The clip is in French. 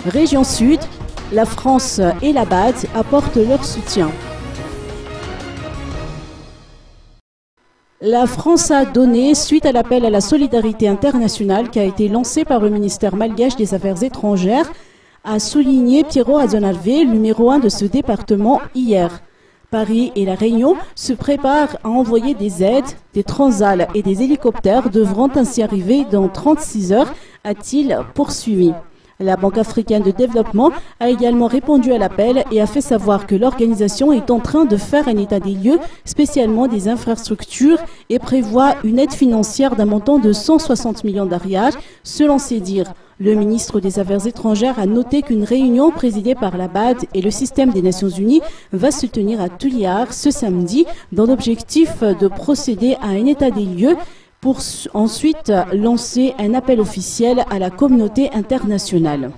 Région Sud, la France et la BAD apportent leur soutien. La France a donné suite à l'appel à la solidarité internationale qui a été lancé par le ministère malgache des Affaires étrangères, a souligné Piero Azonalve, numéro 1 de ce département, hier. Paris et La Réunion se préparent à envoyer des aides, des transals et des hélicoptères devront ainsi arriver dans 36 heures, a-t-il poursuivi. La Banque africaine de développement a également répondu à l'appel et a fait savoir que l'organisation est en train de faire un état des lieux, spécialement des infrastructures, et prévoit une aide financière d'un montant de 160 millions d'ariages, selon ses dires. Le ministre des Affaires étrangères a noté qu'une réunion présidée par la BAD et le système des Nations Unies va se tenir à Tuliar ce samedi dans l'objectif de procéder à un état des lieux pour ensuite lancer un appel officiel à la communauté internationale.